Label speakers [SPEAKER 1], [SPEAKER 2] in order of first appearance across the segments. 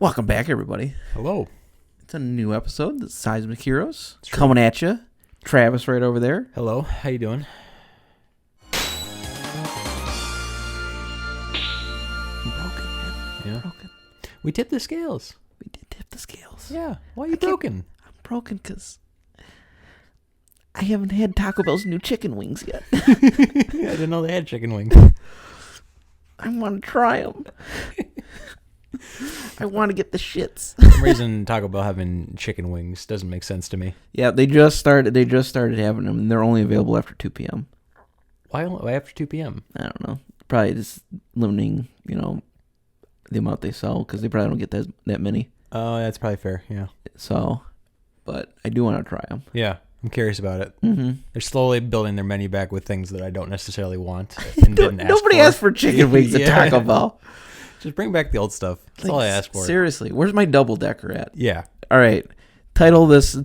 [SPEAKER 1] Welcome back, everybody.
[SPEAKER 2] Hello.
[SPEAKER 1] It's a new episode. The Seismic Heroes coming at you. Travis right over there.
[SPEAKER 2] Hello. How you doing?
[SPEAKER 1] I'm broken, man.
[SPEAKER 2] Yeah.
[SPEAKER 1] Broken.
[SPEAKER 2] We tipped the scales.
[SPEAKER 1] We did tip the scales.
[SPEAKER 2] Yeah. Why are you broken?
[SPEAKER 1] I'm broken because I haven't had Taco Bell's new chicken wings yet.
[SPEAKER 2] I didn't know they had chicken wings.
[SPEAKER 1] I want to try them. I want to get the shits.
[SPEAKER 2] For some reason, Taco Bell having chicken wings doesn't make sense to me.
[SPEAKER 1] Yeah, they just started having them, and they're only available after 2 p.m.
[SPEAKER 2] Why after 2 p.m.?
[SPEAKER 1] I don't know. Probably just limiting, the amount they sell, because they probably don't get that many.
[SPEAKER 2] Oh, that's probably fair, yeah.
[SPEAKER 1] So, but I do want to try them.
[SPEAKER 2] Yeah, I'm curious about it.
[SPEAKER 1] Mm-hmm.
[SPEAKER 2] They're slowly building their menu back with things that I don't necessarily want and didn't ask
[SPEAKER 1] Nobody
[SPEAKER 2] for.
[SPEAKER 1] asked for chicken wings at
[SPEAKER 2] Yeah.
[SPEAKER 1] Taco Bell.
[SPEAKER 2] Just bring back the old stuff. That's all I asked for.
[SPEAKER 1] Seriously, where's my double decker at?
[SPEAKER 2] Yeah.
[SPEAKER 1] All right, title this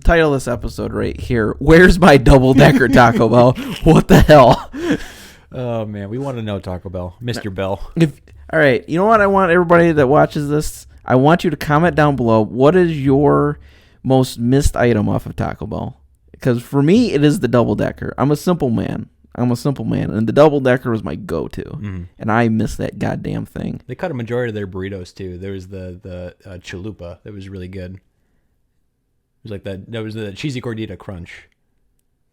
[SPEAKER 1] episode right here. Where's my double decker Taco Bell? What the hell?
[SPEAKER 2] Oh, man, we want to know Taco Bell. Mr. Bell.
[SPEAKER 1] All right, you know what I want everybody that watches this? I want you to comment down below. What is your most missed item off of Taco Bell? Because for me, it is the double decker. I'm a simple man, and the double decker was my go-to, and I miss that goddamn thing.
[SPEAKER 2] They cut a majority of their burritos too. There was the chalupa that was really good. It was like that. That was the cheesy gordita crunch.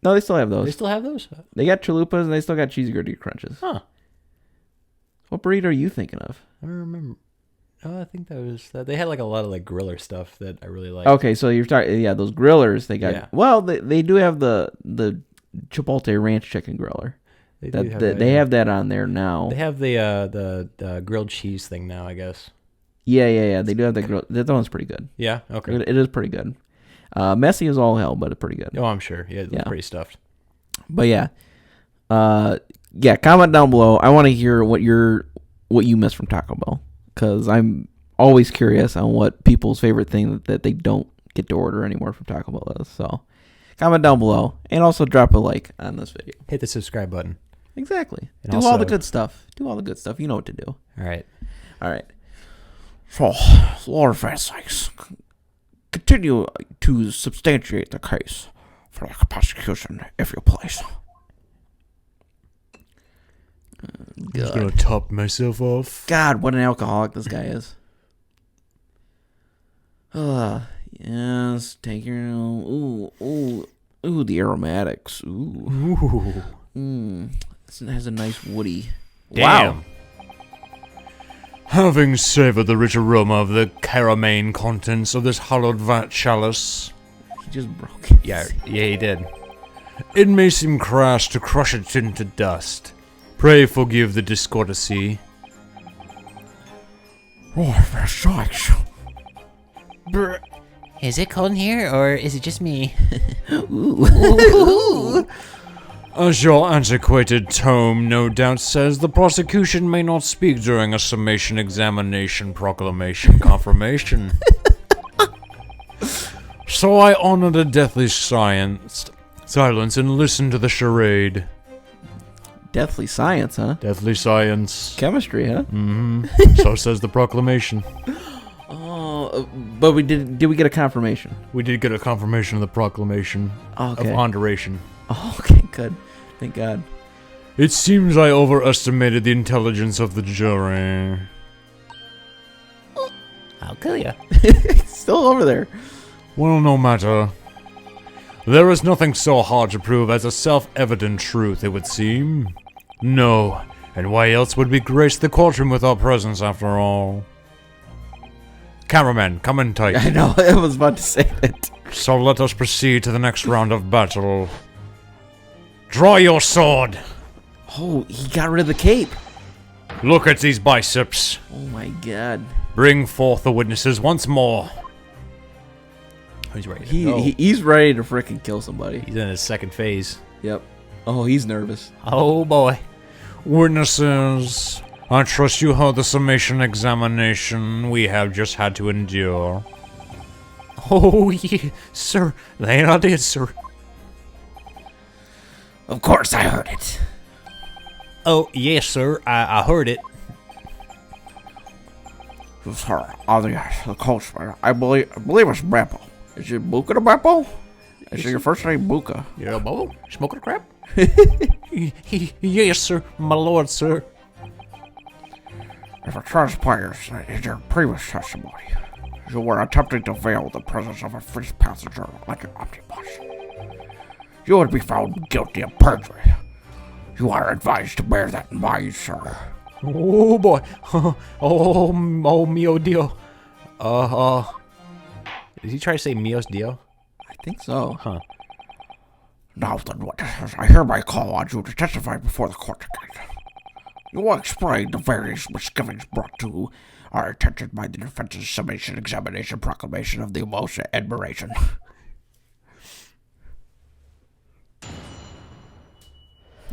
[SPEAKER 1] No, they still have those.
[SPEAKER 2] They still have those?
[SPEAKER 1] They got chalupas, and they still got cheesy gordita crunches.
[SPEAKER 2] Huh.
[SPEAKER 1] What burrito are you thinking of?
[SPEAKER 2] I don't remember. Oh, I think that was that. They had like a lot of like griller stuff that I really liked.
[SPEAKER 1] Okay, so you're talking, those grillers. They got well, they do have the Chipotle Ranch chicken griller. They have that on there now.
[SPEAKER 2] They have the grilled cheese thing now, I guess.
[SPEAKER 1] Yeah. They do have the grill. That one's pretty good.
[SPEAKER 2] Yeah. Okay.
[SPEAKER 1] It is pretty good. Messy as all hell, but it's pretty good.
[SPEAKER 2] Oh, I'm sure. Yeah, it's pretty stuffed.
[SPEAKER 1] But yeah, comment down below. I want to hear what you miss from Taco Bell, because I'm always curious on what people's favorite thing that they don't get to order anymore from Taco Bell is. So comment down below, and also drop a like on this video.
[SPEAKER 2] Hit the subscribe button.
[SPEAKER 1] Exactly.
[SPEAKER 2] And
[SPEAKER 1] do
[SPEAKER 2] also,
[SPEAKER 1] all the good stuff. You know what to do.
[SPEAKER 2] All right.
[SPEAKER 1] So, Lord of sakes, continue to substantiate the case for the prosecution, if you please.
[SPEAKER 2] I'm just gonna top myself off.
[SPEAKER 1] God, what an alcoholic this guy is. Yes, take your ooh, the aromatics. Ooh. It has a nice woody.
[SPEAKER 2] Damn.
[SPEAKER 1] Wow.
[SPEAKER 2] Having savored the rich aroma of the caramane contents of this hallowed vat chalice.
[SPEAKER 1] He just broke it.
[SPEAKER 2] Yeah, he did. It may seem crass to crush it into dust. Pray forgive the discourtesy.
[SPEAKER 1] Oh, for sakes.
[SPEAKER 3] Is it cold in here, or is it just me?
[SPEAKER 1] Ooh.
[SPEAKER 2] As your antiquated tome no doubt says, the prosecution may not speak during a summation, examination, proclamation, confirmation. So I honor the deathly silence and listen to the charade.
[SPEAKER 1] Deathly science, huh?
[SPEAKER 2] Deathly science.
[SPEAKER 1] Chemistry, huh?
[SPEAKER 2] So says the proclamation.
[SPEAKER 1] Oh, but did we get a confirmation?
[SPEAKER 2] We did get a confirmation of the proclamation of ponderation.
[SPEAKER 1] Oh, okay, good. Thank God.
[SPEAKER 2] It seems I overestimated the intelligence of the jury.
[SPEAKER 3] I'll kill you.
[SPEAKER 1] Still over there.
[SPEAKER 2] Well, no matter. There is nothing so hard to prove as a self-evident truth, it would seem. No, and why else would we grace the courtroom with our presence after all? Cameraman, come in tight.
[SPEAKER 1] I know, I was about to say that.
[SPEAKER 2] So let us proceed to the next round of battle. Draw your sword.
[SPEAKER 1] Oh, he got rid of the cape.
[SPEAKER 2] Look at these biceps.
[SPEAKER 1] Oh my God.
[SPEAKER 2] Bring forth the witnesses once more. He's ready to go.
[SPEAKER 1] He's ready to frickin' kill somebody.
[SPEAKER 2] He's in his second phase.
[SPEAKER 1] Yep. Oh, he's nervous.
[SPEAKER 2] Oh boy. Witnesses, I trust you heard the summation examination we have just had to endure. Oh, yeah, sir. That I did, sir.
[SPEAKER 1] Of course I heard it.
[SPEAKER 2] Oh, yes, sir. I heard it.
[SPEAKER 1] Sir, the coachman. I believe it's Beppo. Is it Buka the Beppo? Is it your first name, Buka?
[SPEAKER 2] Yeah, Bobo? Smoking a crap? Yes, sir. My lord, sir.
[SPEAKER 1] If it transpires in your previous testimony, you were attempting to veil the presence of a free passenger like an omnibus, you would be found guilty of perjury. You are advised to bear that in mind, sir.
[SPEAKER 2] Oh, boy. Oh, mio Dio. Did he try to say mios Dio?
[SPEAKER 1] I think so.
[SPEAKER 2] Huh.
[SPEAKER 1] Now then, witnesses, I hereby call on you to testify before the court again. You will explain the various misgivings brought to our attention by the defense's summation examination proclamation of the emotion admiration.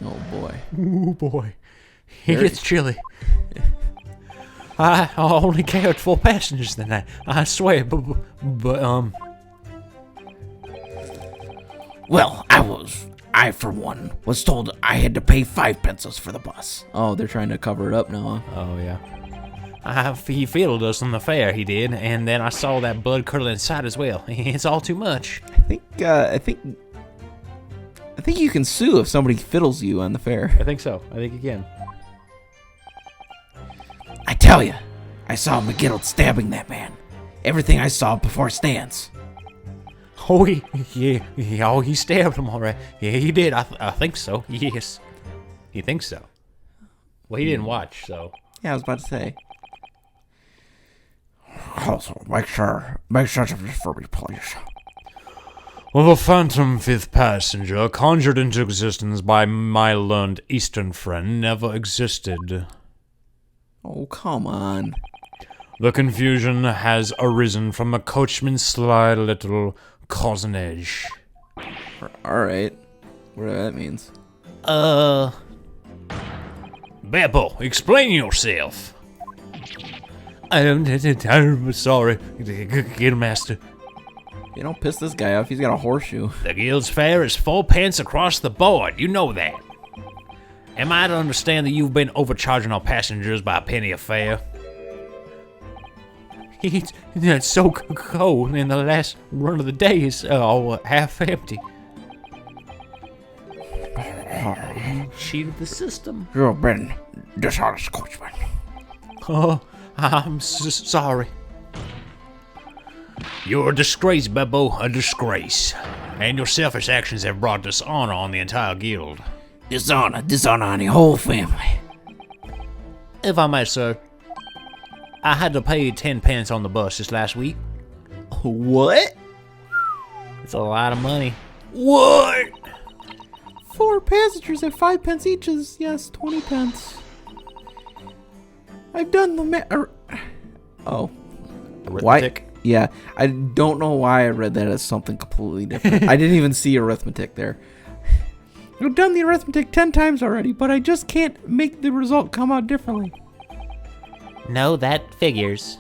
[SPEAKER 1] Oh boy.
[SPEAKER 2] Oh boy. It's chilly. I only carried 4 passengers that night. I swear, but
[SPEAKER 1] Well, I for one, was told I had to pay 5 pesos for the bus. Oh, they're trying to cover it up now, huh?
[SPEAKER 2] Oh, yeah. He fiddled us on the fare, he did, and then I saw that blood curdle inside as well. It's all too much.
[SPEAKER 1] I think you can sue if somebody fiddles you on the fare.
[SPEAKER 2] I think so. I think you can.
[SPEAKER 1] I tell you, I saw McGiddle stabbing that man. Everything I saw before stands.
[SPEAKER 2] Oh, he stabbed him all right. Yeah, he did. I think so. Yes. He thinks so. Well, he didn't watch, so.
[SPEAKER 1] Yeah, I was about to say. Also, make sense of this for me, please.
[SPEAKER 2] Well, the phantom 5th passenger, conjured into existence by my learned Eastern friend, never existed.
[SPEAKER 1] Oh, come on.
[SPEAKER 2] The confusion has arisen from a coachman's sly little cozenage.
[SPEAKER 1] Alright. Whatever that means.
[SPEAKER 2] Beppo, explain yourself. I'm sorry, Guildmaster.
[SPEAKER 1] You don't piss this guy off, he's got a horseshoe.
[SPEAKER 2] The guild's fare is 4 pence across the board, you know that. Am I to understand that you've been overcharging our passengers by a penny a fare? It's so cold, and the last run of the day is half empty. You cheated the system.
[SPEAKER 1] You've been dishonest, coachman.
[SPEAKER 2] Oh, I'm sorry. You're a disgrace, Beppo, a disgrace. And your selfish actions have brought dishonor on the entire guild.
[SPEAKER 1] Dishonor on the whole family.
[SPEAKER 2] If I may, sir, I had to pay 10 pence on the bus this last week.
[SPEAKER 1] What?
[SPEAKER 2] It's a lot of money.
[SPEAKER 1] What? 4 passengers at 5 pence each is, yes, 20 pence. I've done the Oh.
[SPEAKER 2] Arithmetic?
[SPEAKER 1] Why? Yeah, I don't know why I read that as something completely different. I didn't even see arithmetic there. I've done the arithmetic 10 times already, but I just can't make the result come out differently.
[SPEAKER 3] No, that figures.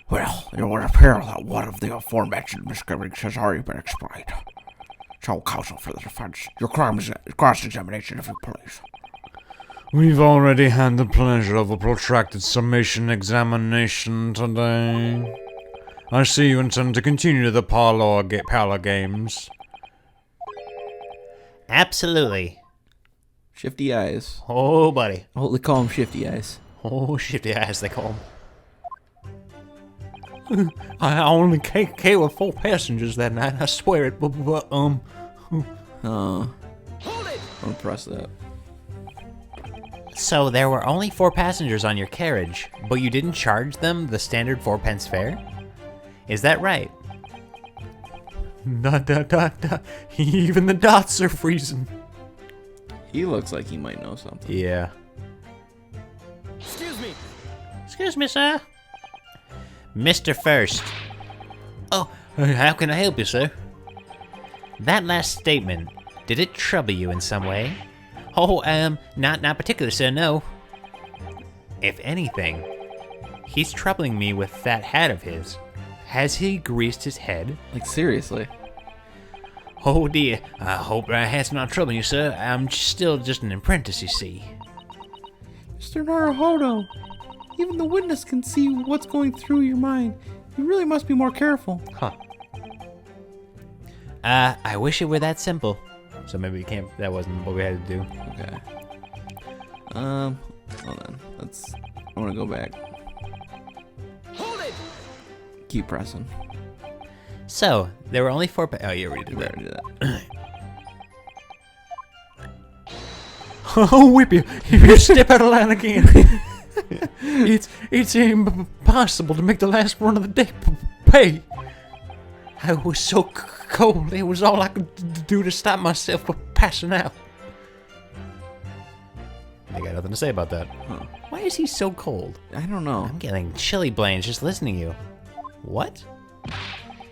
[SPEAKER 1] Well, it would appear that one of the aforementioned misgivings has already been explained. So, counsel for the defense, your cross-examination, if you please.
[SPEAKER 2] We've already had the pleasure of a protracted summation examination today. I see you intend to continue the parlor games.
[SPEAKER 3] Absolutely.
[SPEAKER 1] Shifty eyes.
[SPEAKER 2] Oh, buddy.
[SPEAKER 1] Oh, they call him Shifty eyes.
[SPEAKER 2] Oh, shifty eyes, they call him. I only came with 4 passengers that night, I swear it, but
[SPEAKER 1] Hold it! Don't press that.
[SPEAKER 3] So there were only 4 passengers on your carriage, but you didn't charge them the standard 4 pence fare? Is that right?
[SPEAKER 2] Even the dots are freezing.
[SPEAKER 1] He looks like he might know something.
[SPEAKER 2] Yeah.
[SPEAKER 3] Excuse me, sir. Mr. First.
[SPEAKER 2] Oh, how can I help you, sir?
[SPEAKER 3] That last statement, did it trouble you in some way?
[SPEAKER 2] Oh,
[SPEAKER 3] Not particularly, sir, no. If anything, he's troubling me with that hat of his. Has he greased his head?
[SPEAKER 1] Like, seriously.
[SPEAKER 2] Oh dear, I hope that hat's not troubling you, sir. I'm still just an apprentice, you see.
[SPEAKER 1] Mr. Naruhodo, even the witness can see what's going through your mind. You really must be more careful.
[SPEAKER 3] Huh. I wish it were that simple. So maybe we can't. That wasn't what we had to do.
[SPEAKER 1] Okay. Hold on. I want to go back. Hold it! Keep pressing.
[SPEAKER 3] So there were only 4. Oh, yeah, we did
[SPEAKER 1] We
[SPEAKER 3] that.
[SPEAKER 1] already did that.
[SPEAKER 3] Oh, whip you! If you step out of line again, it's impossible to make the last run of the day pay. I was so cold; it was all I could do to stop myself from passing out. I got nothing to say about that.
[SPEAKER 1] Huh.
[SPEAKER 3] Why is he so cold?
[SPEAKER 1] I don't know.
[SPEAKER 3] I'm getting chilly blains just listening to you. What?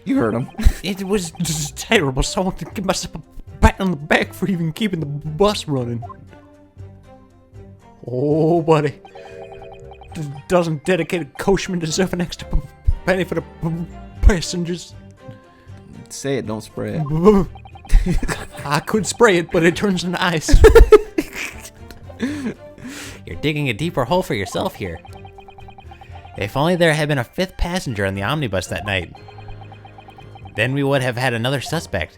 [SPEAKER 1] You heard him.
[SPEAKER 3] It was just terrible. So I want to give myself a pat on the back for even keeping the bus running. Oh, buddy. Doesn't dedicated coachman deserve an extra penny for the passengers?
[SPEAKER 1] Say it, don't spray it.
[SPEAKER 3] I could spray it, but it turns into ice. You're digging a deeper hole for yourself here. If only there had been a 5th passenger on the omnibus that night. Then we would have had another suspect.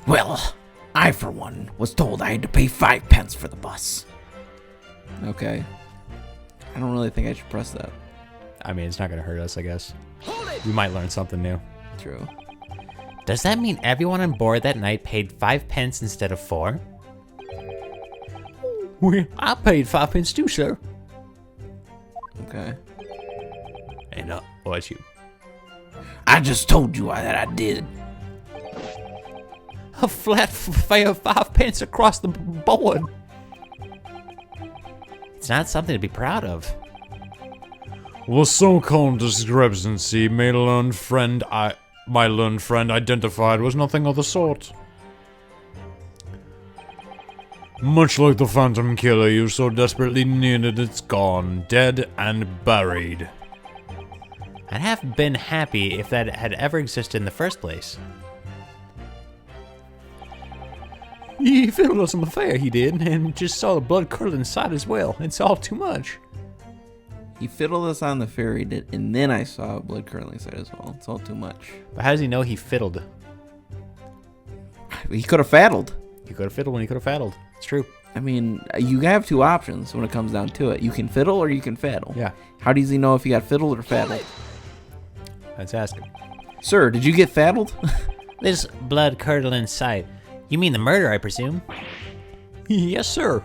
[SPEAKER 4] Well, I, for one, was told I had to pay 5 pence for the bus.
[SPEAKER 1] Okay. I don't really think I should press that.
[SPEAKER 3] I mean, it's not gonna hurt us, I guess. We might learn something new.
[SPEAKER 1] True.
[SPEAKER 3] Does that mean everyone on board that night paid 5 pence instead of 4? Well, I paid 5 pence too, sir.
[SPEAKER 1] Okay.
[SPEAKER 3] And what's you?
[SPEAKER 4] I just told you that I did.
[SPEAKER 3] A flat fare of 5 pence across the board. It's not something to be proud of.
[SPEAKER 2] The so-called discrepancy my learned friend identified was nothing of the sort. Much like the phantom killer you so desperately needed, it's gone, dead and buried.
[SPEAKER 3] I'd have been happy if that had ever existed in the first place. He fiddled us on the fare, he did, and just saw the blood curdling inside as well. It's all too much.
[SPEAKER 1] He fiddled us on the ferry, and then I saw blood curdling side as well. It's all too much.
[SPEAKER 3] But how does he know he fiddled?
[SPEAKER 1] He could have faddled.
[SPEAKER 3] He could have fiddled when he could have faddled. It's true.
[SPEAKER 1] I mean, you have 2 options when it comes down to it. You can fiddle or you can faddle.
[SPEAKER 3] Yeah.
[SPEAKER 1] How does he know if he got fiddled or faddled?
[SPEAKER 3] Let's ask him.
[SPEAKER 1] Sir, did you get faddled?
[SPEAKER 3] This blood curdling sight. You mean the murder, I presume? Yes, sir.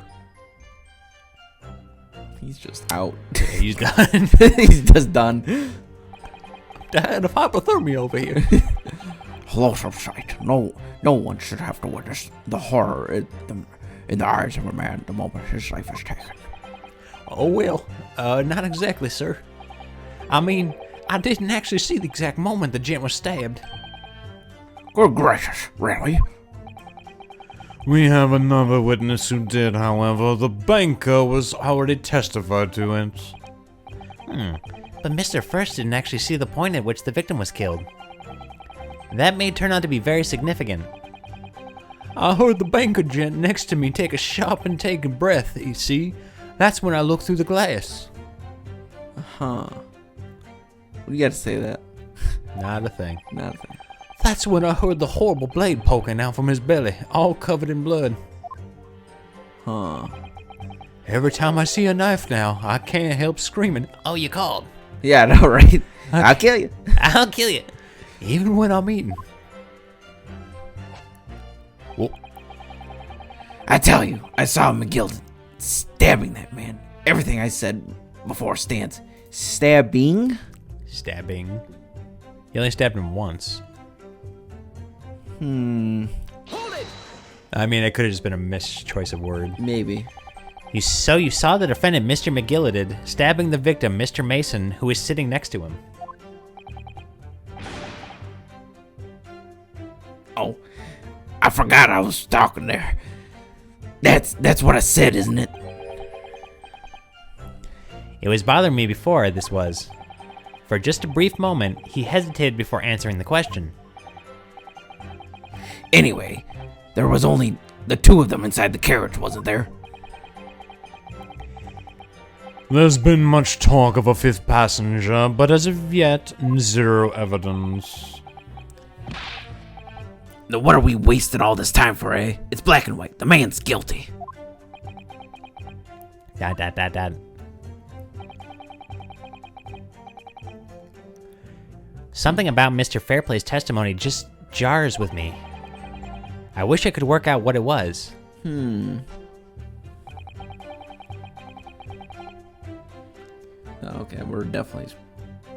[SPEAKER 1] He's just out.
[SPEAKER 3] He's done.
[SPEAKER 1] He's just done.
[SPEAKER 3] Dying of hypothermia over here.
[SPEAKER 4] Loss of sight. No one should have to witness the horror in the eyes of a man the moment his life is taken.
[SPEAKER 3] Oh, well, not exactly, sir. I mean, I didn't actually see the exact moment the gent was stabbed.
[SPEAKER 4] Good gracious, really?
[SPEAKER 2] We have another witness who did, however. The banker was already testified to it.
[SPEAKER 3] But Mr. First didn't actually see the point at which the victim was killed. That may turn out to be very significant. I heard the banker gent next to me take a sharp intake of breath, you see? That's when I looked through the glass.
[SPEAKER 1] Huh. What do you got to say to that?
[SPEAKER 3] Not a thing.
[SPEAKER 1] Not a thing.
[SPEAKER 3] That's when I heard the horrible blade poking out from his belly, all covered in blood.
[SPEAKER 1] Huh.
[SPEAKER 3] Every time I see a knife now, I can't help screaming, "Oh, you called.
[SPEAKER 1] Yeah, I know, right? I'll kill you.
[SPEAKER 3] I'll kill you." Even when I'm eating. Well,
[SPEAKER 4] I tell you, I saw McGill stabbing that man. Everything I said before stands.
[SPEAKER 1] Stabbing?
[SPEAKER 3] stabbing. He only stabbed him once. I mean, it could have just been a mischoice of word.
[SPEAKER 1] Maybe.
[SPEAKER 3] You saw the defendant, Mr. McGillicuddy, stabbing the victim, Mr. Mason, who was sitting next to him.
[SPEAKER 4] Oh, I forgot I was talking there. That's what I said, isn't it?
[SPEAKER 3] It was bothering me before, this was. For just a brief moment, he hesitated before answering the question.
[SPEAKER 4] Anyway, there was only the two of them inside the carriage, wasn't there?
[SPEAKER 2] There's been much talk of a fifth passenger, but as of yet, zero evidence.
[SPEAKER 4] Now what are we wasting all this time for, eh? It's black and white. The man's guilty.
[SPEAKER 3] Dad. Something about Mr. Fairplay's testimony just jars with me. I wish I could work out what it was.
[SPEAKER 1] Okay, we're definitely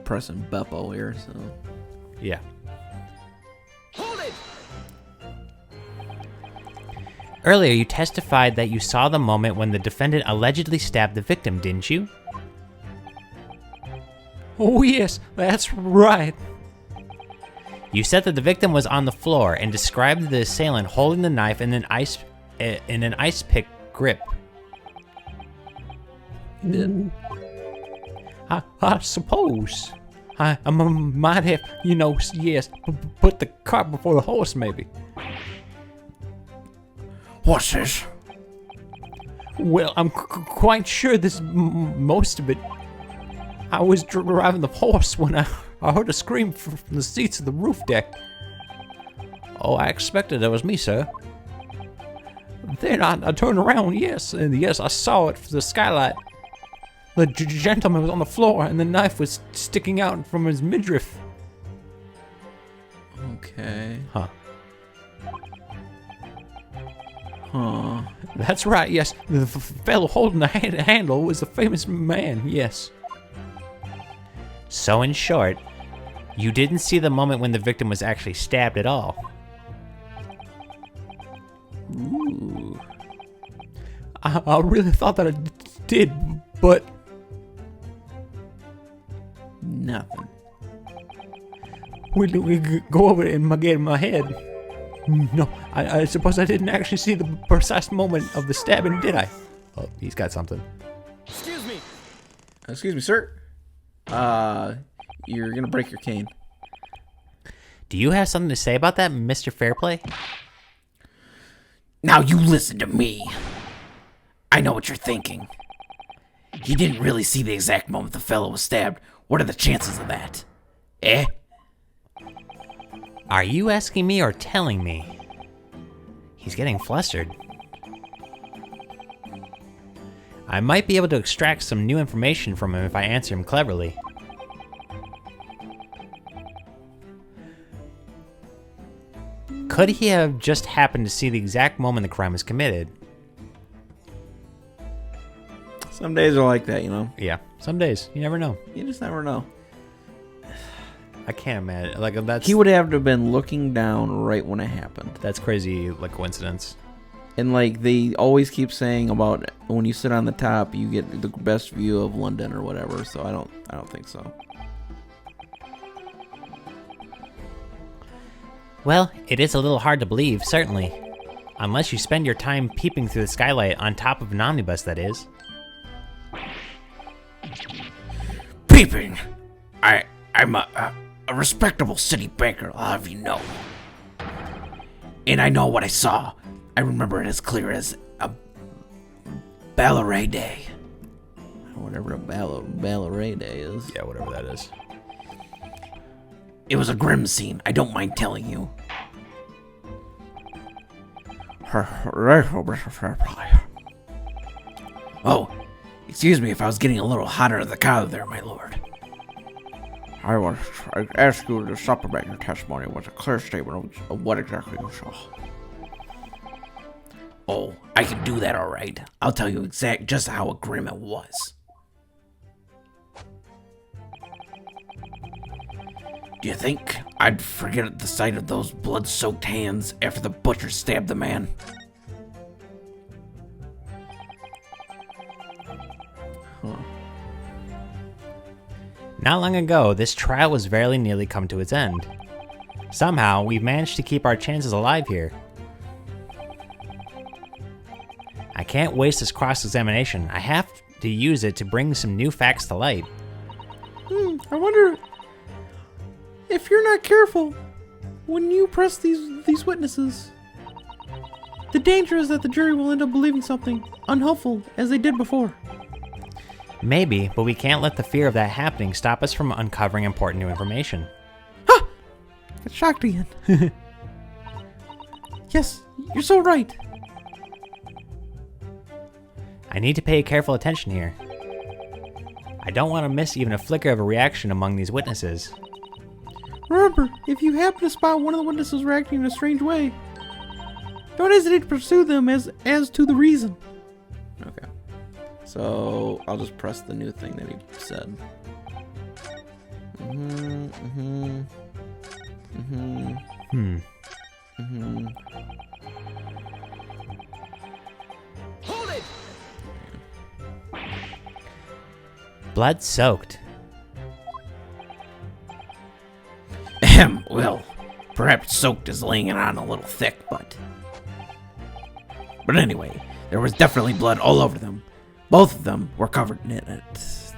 [SPEAKER 1] pressing Beppo here, so.
[SPEAKER 3] Yeah. Earlier, you testified that you saw the moment when the defendant allegedly stabbed the victim, didn't you?
[SPEAKER 2] Oh yes, that's right.
[SPEAKER 3] You said that the victim was on the floor and described the assailant holding the knife in an ice pick grip.
[SPEAKER 2] I suppose. I might have, yes, put the cart before the horse, maybe.
[SPEAKER 4] What's this?
[SPEAKER 2] Well, I'm quite sure this most of it. I was driving the horse when I heard a scream from the seats of the roof deck. Oh, I expected it was me, sir. Then I turned around, yes, and yes, I saw it from the skylight. The gentleman was on the floor, and the knife was sticking out from his midriff.
[SPEAKER 1] Okay.
[SPEAKER 3] Huh.
[SPEAKER 2] That's right, yes. The fellow holding the handle was a famous man, yes.
[SPEAKER 3] So in short, you didn't see the moment when the victim was actually stabbed at all.
[SPEAKER 1] Ooh.
[SPEAKER 2] I really thought that I did, but
[SPEAKER 1] Nothing.
[SPEAKER 2] we go over it in my head. No, I suppose I didn't actually see the precise moment of the stabbing, did I?
[SPEAKER 3] Oh, he's got something.
[SPEAKER 1] Excuse me, sir. You're gonna break your cane.
[SPEAKER 3] Do you have something to say about that, Mr. Fairplay?
[SPEAKER 4] Now you listen to me. I know what you're thinking. He didn't really see the exact moment the fellow was stabbed. What are the chances of that? Eh?
[SPEAKER 3] Are you asking me or telling me? He's getting flustered. I might be able to extract some new information from him if I answer him cleverly. Could he have just happened to see the exact moment the crime was committed?
[SPEAKER 1] Some days are like that, you know.
[SPEAKER 3] Yeah, some days. You never know.
[SPEAKER 1] You just never know.
[SPEAKER 3] I can't imagine. Like, that's...
[SPEAKER 1] He would have to have been looking down right when it happened.
[SPEAKER 3] That's crazy, like, coincidence.
[SPEAKER 1] And like they always keep saying about when you sit on the top, you get the best view of London or whatever. So I don't think so.
[SPEAKER 3] Well, it is a little hard to believe, certainly. Unless you spend your time peeping through the skylight on top of an omnibus, that is.
[SPEAKER 4] Peeping! I'm a respectable city banker, I'll have you know. And I know what I saw. I remember it as clear as a ballet day.
[SPEAKER 1] Whatever a ballet day is.
[SPEAKER 3] Yeah, whatever that is.
[SPEAKER 4] It was a grim scene, I don't mind telling you. Oh, excuse me if I was getting a little hot under the collar there, my lord.
[SPEAKER 1] I asked you to supplement your testimony with a clear statement of what exactly you saw.
[SPEAKER 4] Oh, I can do that all right. I'll tell you just how grim it was. Do you think I'd forget the sight of those blood-soaked hands after the butcher stabbed the man?
[SPEAKER 3] Not long ago, this trial was very nearly come to its end. Somehow, we've managed to keep our chances alive here. I can't waste this cross-examination. I have to use it to bring some new facts to light.
[SPEAKER 1] I wonder if you're not careful, when you press these witnesses, the danger is that the jury will end up believing something unhelpful, as they did before.
[SPEAKER 3] Maybe, but we can't let the fear of that happening stop us from uncovering important new information.
[SPEAKER 1] Get shocked again. Yes, you're so right.
[SPEAKER 3] I need to pay careful attention here. I don't want to miss even a flicker of a reaction among these witnesses.
[SPEAKER 1] Remember, if you happen to spot one of the witnesses reacting in a strange way, don't hesitate to pursue them as to the reason. Okay. So, I'll just press the new thing that he said.
[SPEAKER 3] Blood soaked.
[SPEAKER 4] Well, perhaps soaked is laying it on a little thick, but anyway, there was definitely blood all over them. Both of them were covered in it.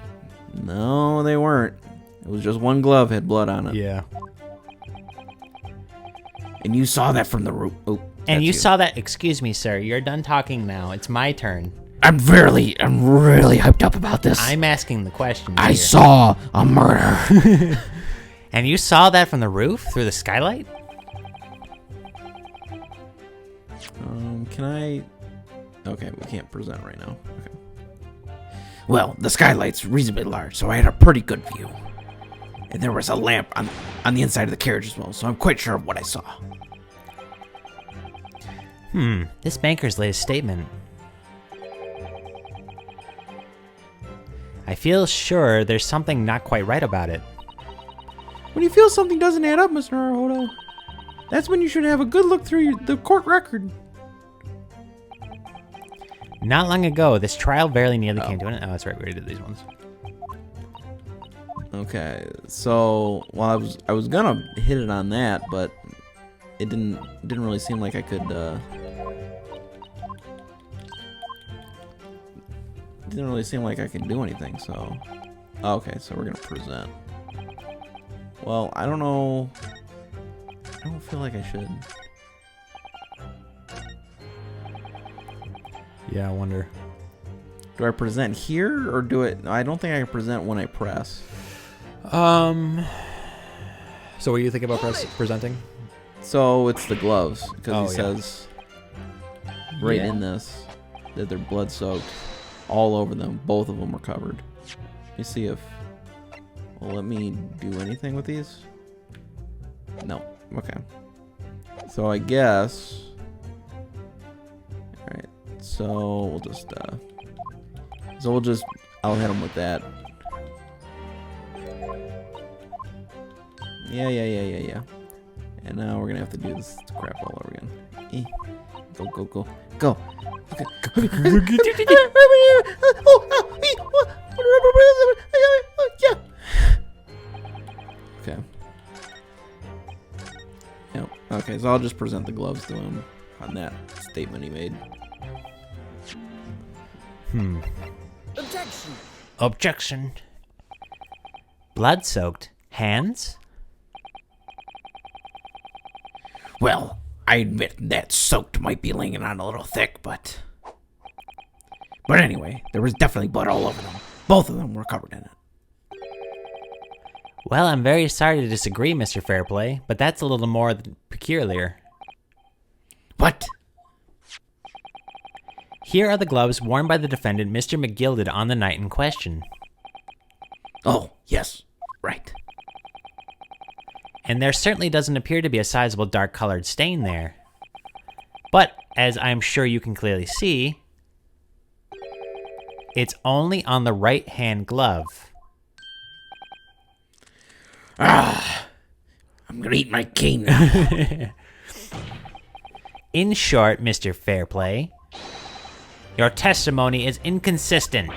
[SPEAKER 1] No, they weren't. It was just one glove had blood on it.
[SPEAKER 3] Yeah.
[SPEAKER 4] And you saw that from the roof. Oh,
[SPEAKER 3] And you saw that. Excuse me, sir. You're done talking now. It's my turn.
[SPEAKER 4] I'm really hyped up about this.
[SPEAKER 3] I'm asking the question.
[SPEAKER 4] I saw a murder.
[SPEAKER 3] And you saw that from the roof through the skylight?
[SPEAKER 1] Can I? Okay, we can't present right now. Okay.
[SPEAKER 4] Well, the skylight's reasonably large, so I had a pretty good view. And there was a lamp on the inside of the carriage as well, so I'm quite sure of what I saw.
[SPEAKER 3] This banker's latest statement. I feel sure there's something not quite right about it.
[SPEAKER 1] When you feel something doesn't add up, Mr. Naruhodo, that's when you should have a good look through the court record.
[SPEAKER 3] Not long ago, this trial barely nearly came to an end. Oh, that's right, we already did these ones.
[SPEAKER 1] Okay, so well, I was gonna hit it on that, but it didn't really seem like I could. Didn't really seem like I could do anything. So, okay, so we're gonna present. Well, I don't know. I don't feel like I should.
[SPEAKER 2] Yeah, I wonder.
[SPEAKER 1] Do I present here or do it? I don't think I can present when I press.
[SPEAKER 2] So what do you think about presenting?
[SPEAKER 1] So it's the gloves because
[SPEAKER 2] Oh,
[SPEAKER 1] he
[SPEAKER 2] yeah.
[SPEAKER 1] says right in this that they're blood soaked all over them. Both of them were covered. Let me see if. Well, let me do anything with these. No. Okay. So I guess. All right. So we'll just. I'll hit him with that. Yeah. And now we're gonna have to do this crap all over again. Go. Okay. Okay. Yep. Okay, so I'll just present the gloves to him on that statement he made.
[SPEAKER 3] Objection. Blood soaked. Hands?
[SPEAKER 4] Well, I admit that soaked might be laying it on a little thick, but anyway, there was definitely blood all over them. Both of them were covered in it.
[SPEAKER 3] Well, I'm very sorry to disagree, Mr. Fairplay, but that's a little more peculiar.
[SPEAKER 4] What?
[SPEAKER 3] Here are the gloves worn by the defendant, Mr. McGilded, on the night in question.
[SPEAKER 4] Oh, yes, right.
[SPEAKER 3] And there certainly doesn't appear to be a sizable dark-colored stain there. But, as I'm sure you can clearly see, it's only on the right-hand glove.
[SPEAKER 4] I'm gonna eat my cane now.
[SPEAKER 3] In short, Mr. Fairplay, your testimony is inconsistent.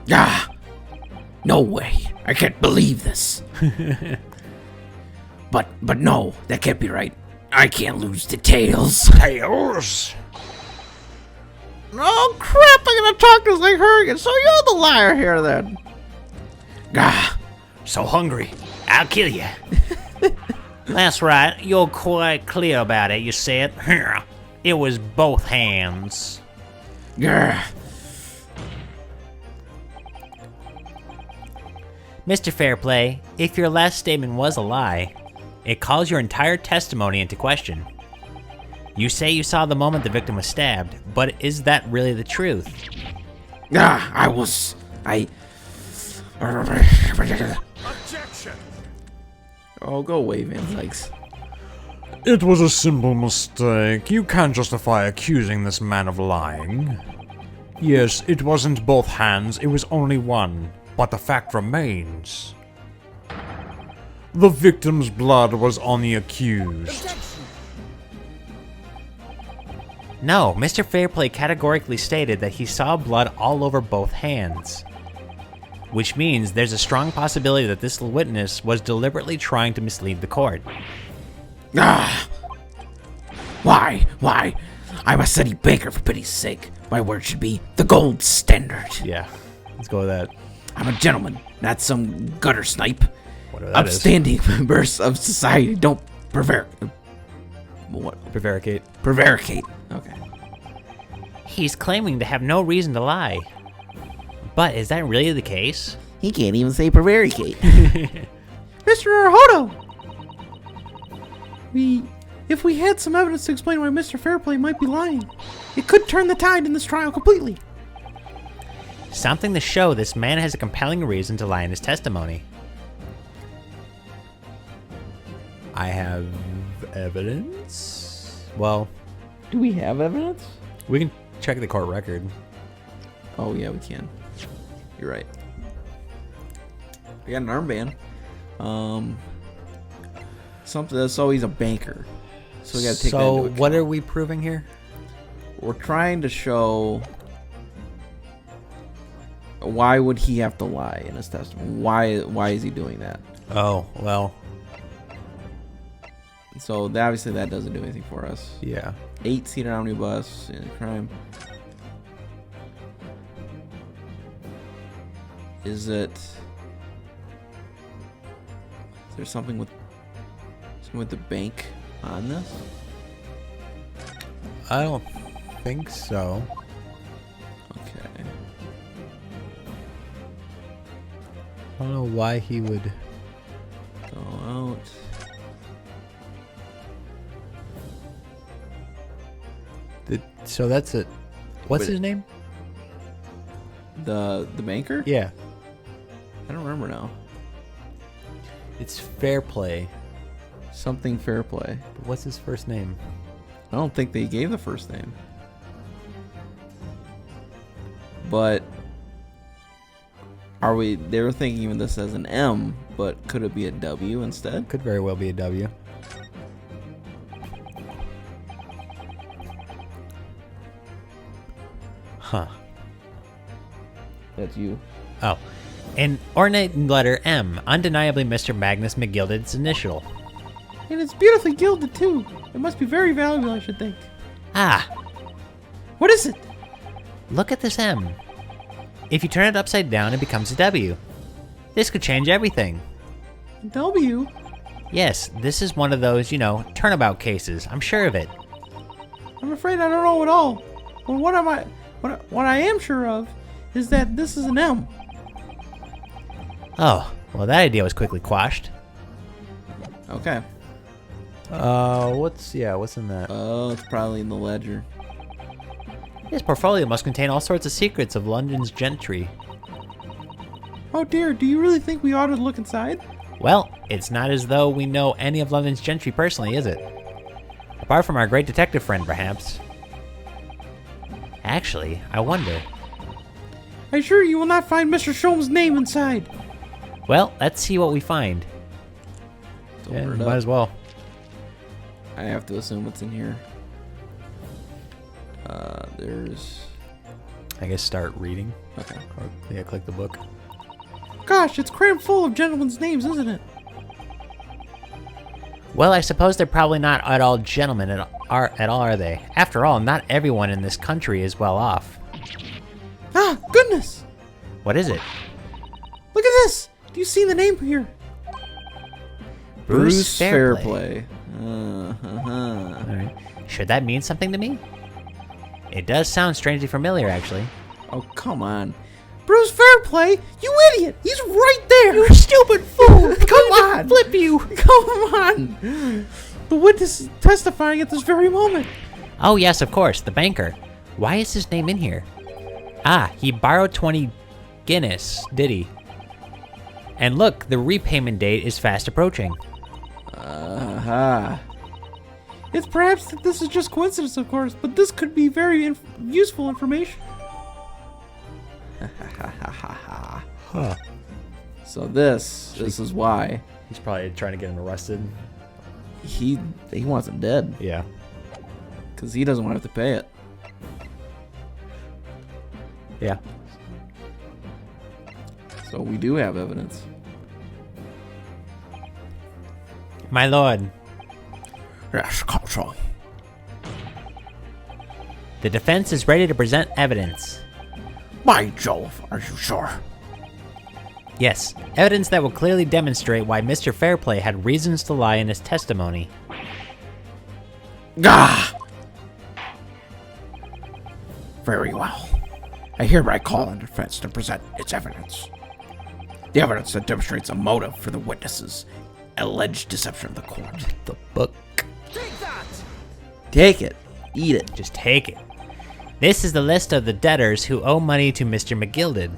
[SPEAKER 4] No way. I can't believe this. But no, that can't be right. I can't lose to Tails.
[SPEAKER 2] Tails!
[SPEAKER 1] Oh crap! I'm gonna talk just like her again. So you're the liar here, then?
[SPEAKER 3] So hungry, I'll kill you. That's right. You're quite clear about it. You said, it was both hands.
[SPEAKER 4] Grr.
[SPEAKER 3] Mr. Fairplay, if your last statement was a lie, it calls your entire testimony into question. You say you saw the moment the victim was stabbed, but is that really the truth?
[SPEAKER 2] Objection!
[SPEAKER 1] Oh, go away, Van Sykes.
[SPEAKER 2] It was a simple mistake. You can't justify accusing this man of lying. Yes, it wasn't both hands, it was only one. But the fact remains. The victim's blood was on the accused.
[SPEAKER 3] No, Mr. Fairplay categorically stated that he saw blood all over both hands. Which means there's a strong possibility that this witness was deliberately trying to mislead the court.
[SPEAKER 4] Why? I'm a city banker, for pity's sake. My word should be the gold standard.
[SPEAKER 3] Yeah, let's go with that.
[SPEAKER 4] I'm a gentleman, not some gutter snipe.
[SPEAKER 3] Whatever that is.
[SPEAKER 4] Upstanding members of society don't prevaricate. Prevaricate. Okay.
[SPEAKER 3] He's claiming to have no reason to lie. But is that really the case?
[SPEAKER 1] He can't even say prevaricate.
[SPEAKER 5] Mr. Arhodo! If we had some evidence to explain why Mr. Fairplay might be lying, it could turn the tide in this trial completely.
[SPEAKER 3] Something to show this man has a compelling reason to lie in his testimony. I have evidence? Well,
[SPEAKER 1] Do we have evidence?
[SPEAKER 3] we can check the court record.
[SPEAKER 1] Oh, yeah, we can. You're right. We got an armband. Something that's always a banker. So we gotta take that into
[SPEAKER 3] So,
[SPEAKER 1] account.
[SPEAKER 3] what are we proving here?
[SPEAKER 1] We're trying to show why would he have to lie in his testimony? Why is he doing that?
[SPEAKER 3] Oh, well,
[SPEAKER 1] So obviously that doesn't do anything for us.
[SPEAKER 3] yeah.
[SPEAKER 1] 8-seater omnibus in crime. Is there something with the bank on this?
[SPEAKER 3] I don't think so.
[SPEAKER 1] Okay.
[SPEAKER 3] I don't know why he would...
[SPEAKER 1] Go out.
[SPEAKER 3] So that's it. What's
[SPEAKER 1] But-
[SPEAKER 3] his name?
[SPEAKER 1] The banker?
[SPEAKER 3] Yeah.
[SPEAKER 1] I don't remember now.
[SPEAKER 3] It's Fairplay.
[SPEAKER 1] Something fair play.
[SPEAKER 3] But what's his first name?
[SPEAKER 1] I don't think they gave the first name. But they were thinking of this as an M, but could it be a W instead?
[SPEAKER 3] Could very well be a W. Huh.
[SPEAKER 1] That's you.
[SPEAKER 3] Oh. An ornate letter M, undeniably Mr. Magnus McGilded's initial.
[SPEAKER 5] And it's beautifully gilded, too. It must be very valuable, I should think.
[SPEAKER 3] Ah,
[SPEAKER 5] What is it?
[SPEAKER 3] look at this M. If you turn it upside down, it becomes a W. This could change everything.
[SPEAKER 5] W?
[SPEAKER 3] Yes, this is one of those, turnabout cases. I'm sure of it.
[SPEAKER 5] I'm afraid I don't know at all. But what I am sure of is that this is an M.
[SPEAKER 3] Oh, well, that idea was quickly quashed.
[SPEAKER 1] Okay.
[SPEAKER 3] What's in that?
[SPEAKER 1] Oh, it's probably in the ledger.
[SPEAKER 3] This portfolio must contain all sorts of secrets of London's gentry.
[SPEAKER 5] Oh dear, do you really think we ought to look inside?
[SPEAKER 3] Well, it's not as though we know any of London's gentry personally, is it? Apart from our great detective friend, perhaps. Actually, I wonder.
[SPEAKER 5] I assure you will not find Mr. Sholm's name inside.
[SPEAKER 3] Well, let's see what we find.
[SPEAKER 1] Let's
[SPEAKER 3] Yeah,
[SPEAKER 1] open it
[SPEAKER 3] might
[SPEAKER 1] up.
[SPEAKER 3] as well.
[SPEAKER 1] I have to assume what's in here. There's...
[SPEAKER 3] I guess start reading.
[SPEAKER 1] Okay.
[SPEAKER 3] Or, yeah, click the book.
[SPEAKER 5] Gosh, it's crammed full of gentlemen's names, isn't it?
[SPEAKER 3] Well, I suppose they're probably not at all gentlemen at all, are they? After all, not everyone in this country is well off.
[SPEAKER 5] Ah, goodness!
[SPEAKER 3] What is it?
[SPEAKER 5] Look at this! Do you see the name here?
[SPEAKER 1] Bruce
[SPEAKER 3] Fairplay.
[SPEAKER 1] Fairplay.
[SPEAKER 3] All right. Should that mean something to me? It does sound strangely familiar, actually.
[SPEAKER 1] Oh, come on.
[SPEAKER 5] Bruce Fairplay, you idiot! He's right there!
[SPEAKER 3] You stupid fool!
[SPEAKER 5] Come on!
[SPEAKER 3] Flip you!
[SPEAKER 5] Come on! The witness is testifying at this very moment.
[SPEAKER 3] Oh, yes, of course, the banker. Why is his name in here? Ah, he borrowed 20 Guinness, did he? And look, the repayment date is fast approaching.
[SPEAKER 1] Aha.
[SPEAKER 5] It's perhaps that this is just coincidence, of course, but this could be very useful information.
[SPEAKER 1] So this is why
[SPEAKER 2] He's probably trying to get him arrested.
[SPEAKER 1] he wants him dead,
[SPEAKER 2] Yeah.
[SPEAKER 1] because he doesn't want to have to pay it.
[SPEAKER 2] Yeah.
[SPEAKER 1] So we do have evidence.
[SPEAKER 3] My lord,
[SPEAKER 4] Yes, counsel.
[SPEAKER 3] the defense is ready to present evidence.
[SPEAKER 4] By Jove, are you sure?
[SPEAKER 3] Yes, evidence that will clearly demonstrate why Mr. Fairplay had reasons to lie in his testimony.
[SPEAKER 4] Ah! Very well. I hereby call on the defense to present its evidence. The evidence that demonstrates a motive for the witnesses' alleged deception of the court.
[SPEAKER 3] The book.
[SPEAKER 1] Take it. Eat it.
[SPEAKER 3] Just take it. This is the list of the debtors who owe money to Mr. McGilded.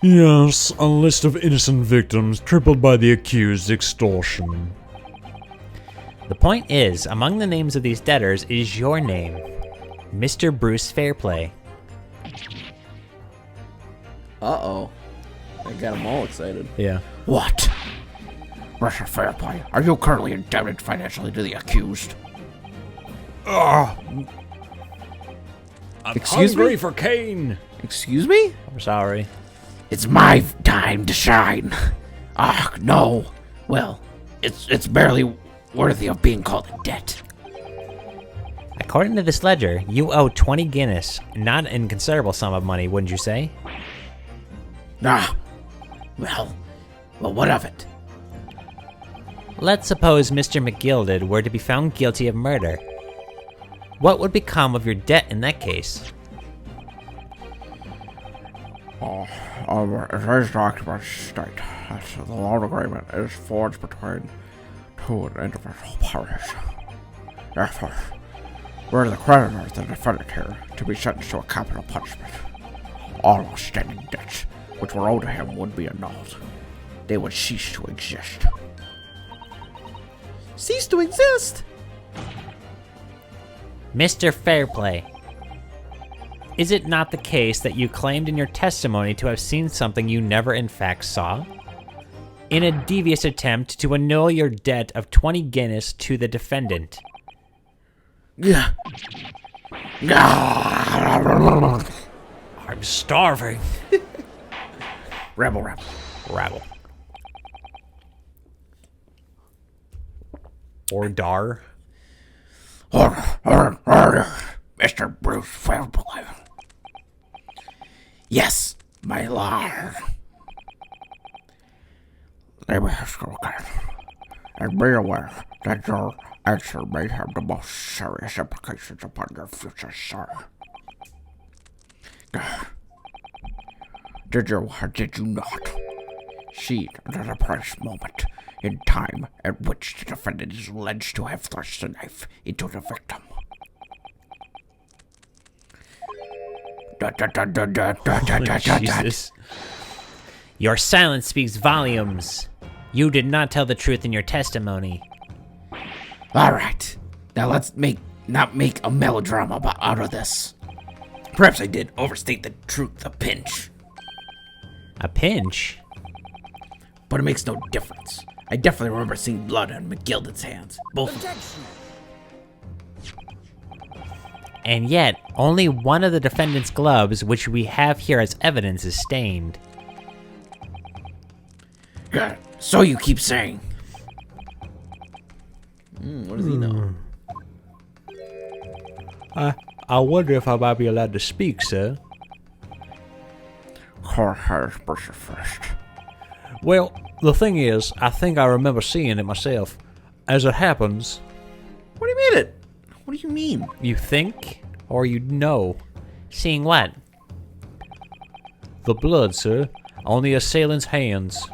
[SPEAKER 2] Yes, a list of innocent victims tripled by the accused extortion.
[SPEAKER 3] The point is, among the names of these debtors is your name, Mr. Bruce Fairplay.
[SPEAKER 1] Uh-oh. I got them all excited.
[SPEAKER 2] Yeah.
[SPEAKER 4] What? Mr. Fairplay, are you currently indebted financially to the accused?
[SPEAKER 2] I'm
[SPEAKER 1] Excuse
[SPEAKER 2] hungry
[SPEAKER 1] me?
[SPEAKER 2] for Kane.
[SPEAKER 1] Excuse me?
[SPEAKER 2] I'm sorry.
[SPEAKER 4] It's my time to shine. Ah, no. Well, it's barely worthy of being called a debt.
[SPEAKER 3] According to this ledger, you owe 20 Guinness, not an inconsiderable sum of money, wouldn't you say?
[SPEAKER 4] Ah, well, what of it?
[SPEAKER 3] Let's suppose Mr. McGilded were to be found guilty of murder. What would become of your debt in that case?
[SPEAKER 4] Today's documents state that the loan agreement is forged between two individual parties. Therefore, we're the creditors, the defendant here, to be sentenced to a capital punishment. All outstanding debts which were owed to him would be annulled. They would cease to exist.
[SPEAKER 5] Cease to exist!
[SPEAKER 3] Mr. Fairplay, is it not the case that you claimed in your testimony to have seen something you never in fact saw? In a devious attempt to annul your debt of 20 Guinness to the defendant.
[SPEAKER 4] Yeah.
[SPEAKER 3] I'm starving.
[SPEAKER 4] Rebel.
[SPEAKER 3] Rabble. Or Dar.
[SPEAKER 4] Order, Mr. Bruce Fairplay. Yes, my lord. Let me ask you again, and be aware that your answer may have the most serious implications upon your future, sir. Did you or did you not see the precise moment in time at which the defendant is alleged to have thrust a knife into the victim?
[SPEAKER 3] Jesus. Your silence speaks volumes. You did not tell the truth in your testimony.
[SPEAKER 4] All right, now let's not make a melodrama out of this. Perhaps I did overstate the truth a pinch,
[SPEAKER 3] A pinch?
[SPEAKER 4] but it makes no difference. I definitely remember seeing blood on McGilded's hands. Both of them.
[SPEAKER 3] And yet, only one of the defendant's gloves, which we have here as evidence, is stained.
[SPEAKER 4] Yeah, so you keep saying.
[SPEAKER 1] What does he know?
[SPEAKER 2] I wonder if I might be allowed to speak, sir.
[SPEAKER 4] Court has Bruce first.
[SPEAKER 2] Well, the thing is, I think I remember seeing it myself. As it happens,
[SPEAKER 1] What do you mean it? What do you mean?
[SPEAKER 2] you think or you know?
[SPEAKER 3] Seeing what?
[SPEAKER 2] The blood, sir, on the assailant's hands.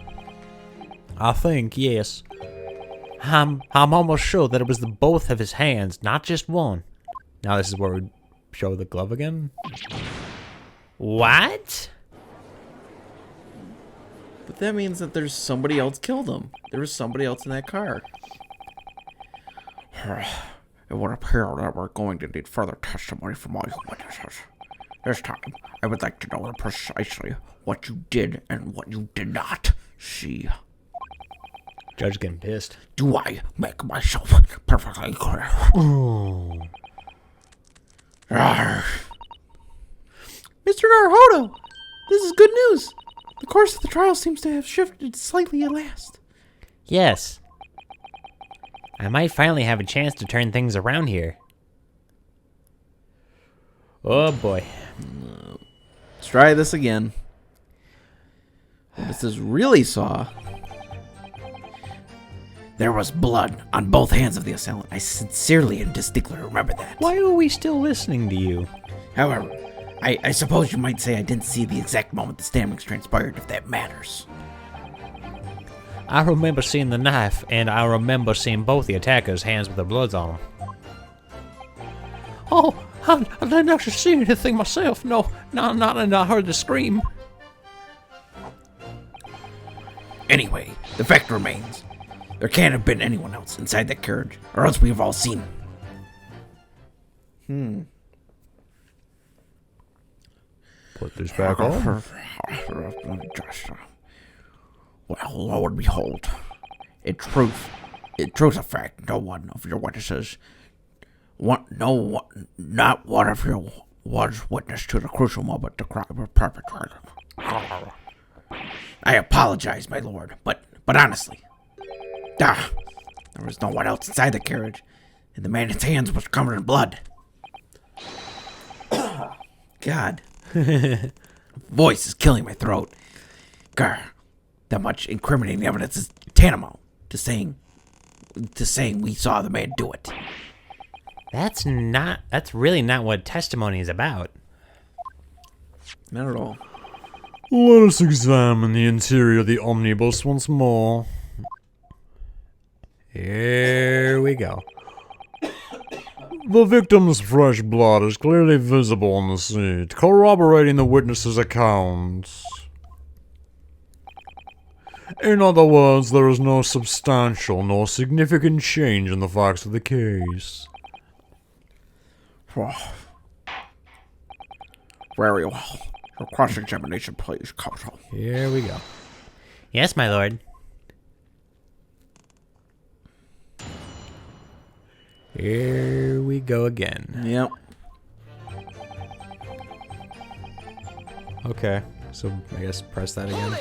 [SPEAKER 2] I think, yes. I'm almost sure that it was the both of his hands, not just one. Now this is where we show the glove again.
[SPEAKER 3] What?
[SPEAKER 1] But that means that there's somebody else killed him. There was somebody else in that car.
[SPEAKER 4] It would appear that we're going to need further testimony from all your witnesses. This time, I would like to know precisely what you did and what you did not see.
[SPEAKER 2] Judge getting pissed.
[SPEAKER 4] Do I make myself perfectly clear? Arr.
[SPEAKER 5] Mr. Naruhodo, this is good news. The course of the trial seems to have shifted slightly at last.
[SPEAKER 3] Yes. I might finally have a chance to turn things around here. Oh boy.
[SPEAKER 1] Let's try this again. What this is really saw.
[SPEAKER 4] There was blood on both hands of the assailant. I sincerely and distinctly remember that.
[SPEAKER 2] Why are we still listening to you?
[SPEAKER 4] However, I suppose you might say I didn't see the exact moment the stabbings transpired, if that matters.
[SPEAKER 2] I remember seeing the knife, and I remember seeing both the attackers' hands with the bloods on them. Oh, I didn't actually see anything myself. No, not and I heard the scream.
[SPEAKER 4] Anyway, the fact remains. There can't have been anyone else inside that carriage, or else we have all seen him.
[SPEAKER 2] Put this back on.
[SPEAKER 4] Well, lo and behold, in truth of fact, no one of your witnesses, not one of you was witness to the crucial moment the crime was perpetrated. I apologize, my lord, but honestly, there was no one else inside the carriage, and the man's hands was covered in blood. God. Voice is killing my throat. Gar, that much incriminating evidence is tantamount to saying we saw the man do it.
[SPEAKER 3] That's really not what testimony is about.
[SPEAKER 1] Not at all.
[SPEAKER 2] Let us examine the interior of the omnibus once more. Here we go. The victim's fresh blood is clearly visible on the seat, corroborating the witness's accounts. In other words, there is no substantial nor significant change in the facts of the case.
[SPEAKER 4] Very well. Your cross-examination, please, counsel.
[SPEAKER 2] Here we go.
[SPEAKER 3] Yes, my lord.
[SPEAKER 2] Here we go again.
[SPEAKER 1] Yep.
[SPEAKER 2] Okay, so I guess press that again.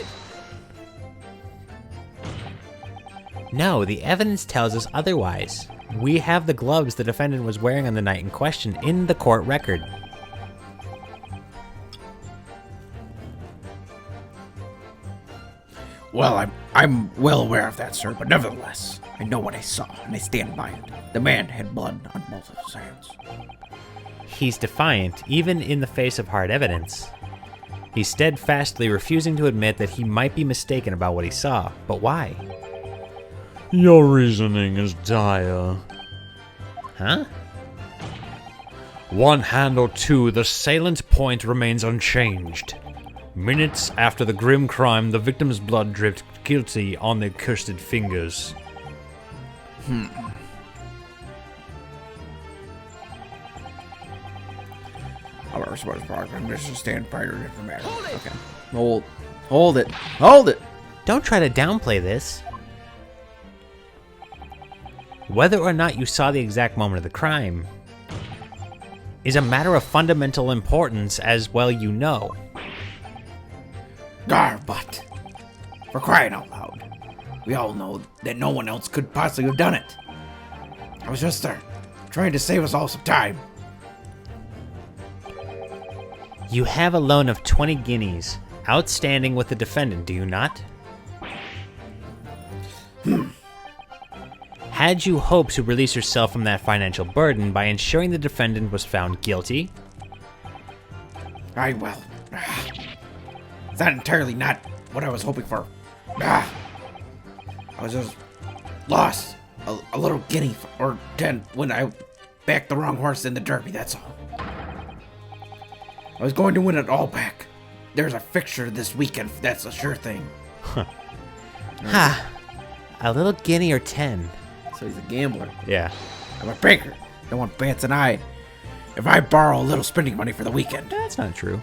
[SPEAKER 3] No, the evidence tells us otherwise. We have the gloves the defendant was wearing on the night in question in the court record.
[SPEAKER 4] Well, I'm well aware of that, sir, but nevertheless, I know what I saw, and I stand by it. The man had blood on both of his hands.
[SPEAKER 3] He's defiant, even in the face of hard evidence. He's steadfastly refusing to admit that he might be mistaken about what he saw. But why?
[SPEAKER 2] Your reasoning is dire.
[SPEAKER 3] Huh?
[SPEAKER 2] One hand or two, the salient point remains unchanged. Minutes after the grim crime, the victim's blood dripped guilty on their cursed fingers.
[SPEAKER 4] However, suppose Mr. Stand by your matter. Okay.
[SPEAKER 1] Hold it.
[SPEAKER 3] Don't try to downplay this. Whether or not you saw the exact moment of the crime is a matter of fundamental importance, as well you know.
[SPEAKER 4] But for crying out loud, we all know that no one else could possibly have done it. I was just trying to save us all some time.
[SPEAKER 3] You have a loan of 20 guineas outstanding with the defendant, do you not? Had you hoped to release yourself from that financial burden by ensuring the defendant was found guilty?
[SPEAKER 4] Well, it's not entirely not what I was hoping for. I was just lost a little guinea or 10 when I backed the wrong horse in the derby, that's all. I was going to win it all back. There's a fixture this weekend, that's a sure thing.
[SPEAKER 3] Ha! A little guinea or 10.
[SPEAKER 1] So he's a gambler.
[SPEAKER 3] Yeah.
[SPEAKER 4] I'm a banker. No one bats an eye if I borrow a little spending money for the weekend.
[SPEAKER 3] That's not true.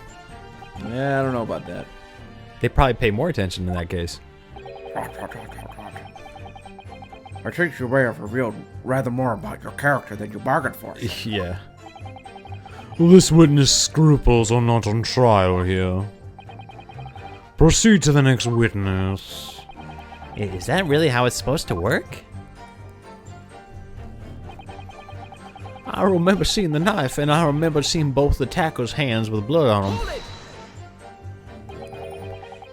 [SPEAKER 1] Yeah, I don't know about that.
[SPEAKER 3] They probably pay more attention in that case.
[SPEAKER 4] I think you may have revealed rather more about your character than you bargained for.
[SPEAKER 3] Yeah.
[SPEAKER 2] This witness' scruples are not on trial here. Proceed to the next witness.
[SPEAKER 3] Is that really how it's supposed to work? I remember seeing the knife, and I remember seeing both the attacker's hands with blood on them.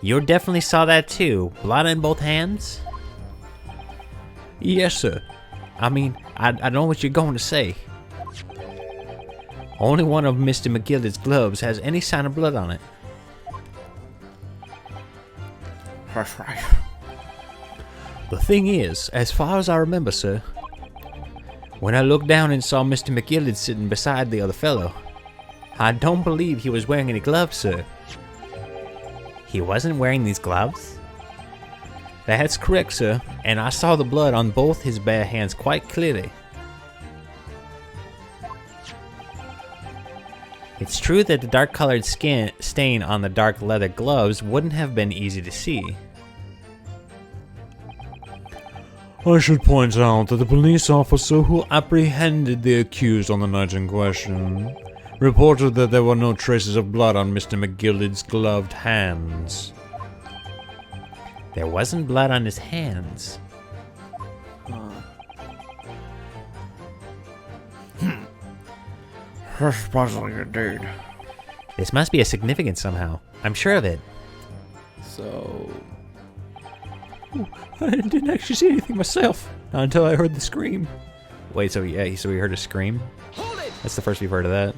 [SPEAKER 3] You definitely saw that too. Blood in both hands? Yes, sir. I mean, I know what you're going to say. Only one of Mr. McGillicuddy's gloves has any sign of blood on it.
[SPEAKER 4] That's right.
[SPEAKER 3] The thing is, as far as I remember, sir, when I looked down and saw Mr. McGillicuddy sitting beside the other fellow, I don't believe he was wearing any gloves, sir. He wasn't wearing these gloves? That's correct, sir, and I saw the blood on both his bare hands quite clearly. It's true that the dark-colored stain on the dark leather gloves wouldn't have been easy to see.
[SPEAKER 2] I should point out that the police officer who apprehended the accused on the night in question reported that there were no traces of blood on Mr. McGillicuddy's gloved hands.
[SPEAKER 3] There wasn't blood on his hands.
[SPEAKER 4] That's puzzling indeed.
[SPEAKER 3] This must be a significance somehow. I'm sure of it.
[SPEAKER 1] So
[SPEAKER 3] I didn't actually see anything myself, not until I heard the scream. Wait, so he heard a scream? That's the first we've heard of that.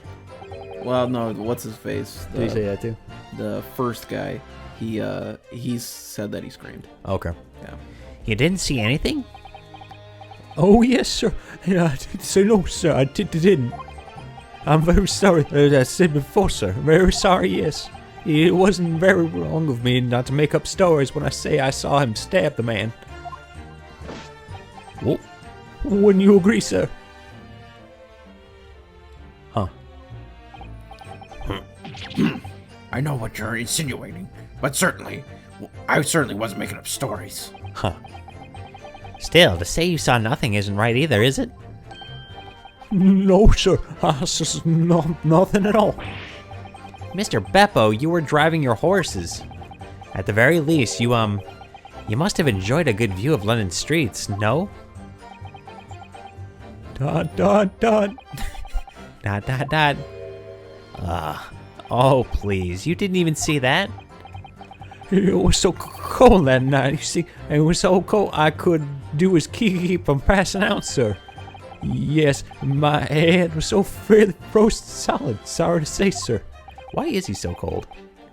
[SPEAKER 1] well, no. What's his face?
[SPEAKER 3] Did he say that too?
[SPEAKER 1] The first guy. He said that he screamed.
[SPEAKER 3] Okay.
[SPEAKER 1] Yeah.
[SPEAKER 3] You didn't see anything? Oh, yes, sir. Yeah, I did say no, sir. I didn't. I'm very sorry. As I said before, sir. Very sorry, yes. It wasn't very wrong of me not to make up stories when I say I saw him stab the man. Well, wouldn't you agree, sir? Huh.
[SPEAKER 4] I know what you're insinuating, but I certainly wasn't making up stories.
[SPEAKER 3] Huh. Still, to say you saw nothing isn't right either, is it?
[SPEAKER 2] No, sir. Nothing at all.
[SPEAKER 3] Mr. Beppo, you were driving your horses. At the very least, you must have enjoyed a good view of London streets, no?
[SPEAKER 2] Dot, dot, dot.
[SPEAKER 3] Dot, dot, dot. Oh, please, you didn't even see that?
[SPEAKER 2] It was so cold that night, you see. It was so cold I could do is keep from passing out, sir. Yes, my head was so fairly frozen solid. Sorry to say, sir.
[SPEAKER 3] Why is he so cold?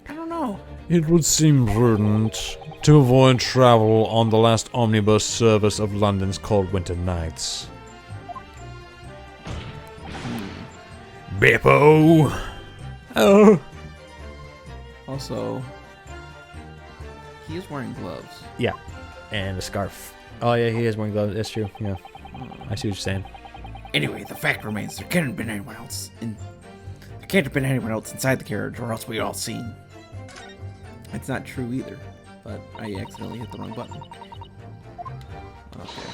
[SPEAKER 4] I don't know.
[SPEAKER 2] It would seem prudent to avoid travel on the last omnibus service of London's cold winter nights. Beppo!
[SPEAKER 3] Oh.
[SPEAKER 1] Also, he is wearing gloves.
[SPEAKER 3] Yeah, and a scarf. Oh yeah, he is wearing gloves. That's true. Yeah, I see what you're saying.
[SPEAKER 4] Anyway, the fact remains there can't have been anyone else inside the carriage, or else we all seen.
[SPEAKER 1] It's not true either, but I accidentally hit the wrong button. Okay.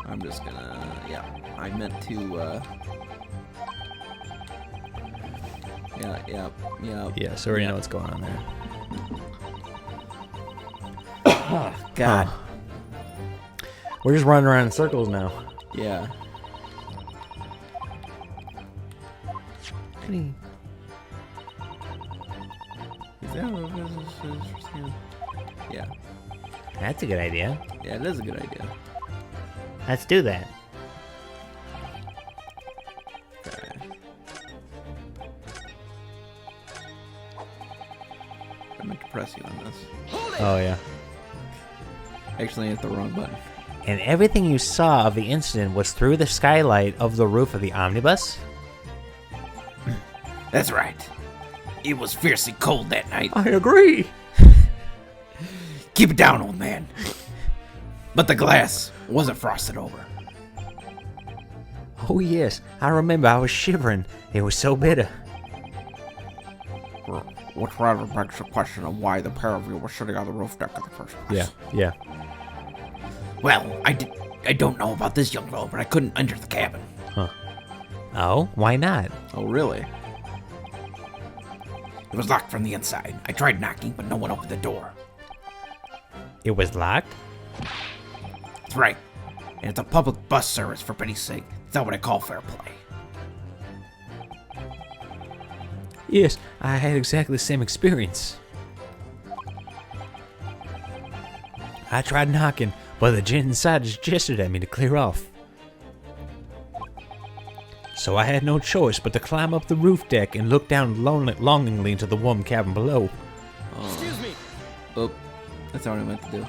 [SPEAKER 1] I'm just gonna, yeah, I meant to,
[SPEAKER 3] Yeah, so we already know what's going on there.
[SPEAKER 1] God.
[SPEAKER 3] We're just running around in circles now.
[SPEAKER 1] Yeah. Is that what it is? Yeah.
[SPEAKER 3] That's a good idea.
[SPEAKER 1] Yeah, it is a good idea.
[SPEAKER 3] Let's do that.
[SPEAKER 1] Okay. I meant to press you on this.
[SPEAKER 3] Oh, yeah.
[SPEAKER 1] Actually, I hit the wrong button.
[SPEAKER 3] And everything you saw of the incident was through the skylight of the roof of the omnibus?
[SPEAKER 4] That's right. It was fiercely cold that night.
[SPEAKER 3] I agree.
[SPEAKER 4] Keep it down, old man. But the glass wasn't frosted over.
[SPEAKER 3] Oh, yes. I remember I was shivering. It was so bitter.
[SPEAKER 4] Which rather begs the question of why the pair of you were sitting on the roof deck in the first place.
[SPEAKER 3] Yeah.
[SPEAKER 4] Well, I don't know about this young fellow, but I couldn't enter the cabin.
[SPEAKER 3] Oh, why not?
[SPEAKER 1] Oh, really?
[SPEAKER 4] It was locked from the inside. I tried knocking, but no one opened the door.
[SPEAKER 3] It was locked?
[SPEAKER 4] That's right. And it's a public bus service, for pity's sake. It's not what I call fair play.
[SPEAKER 3] Yes, I had exactly the same experience. I tried knocking, but the gent inside just gestured at me to clear off. So I had no choice but to climb up the roof deck and look down longingly into the warm cabin below.
[SPEAKER 1] Excuse me. Oh, that's not what I meant to do.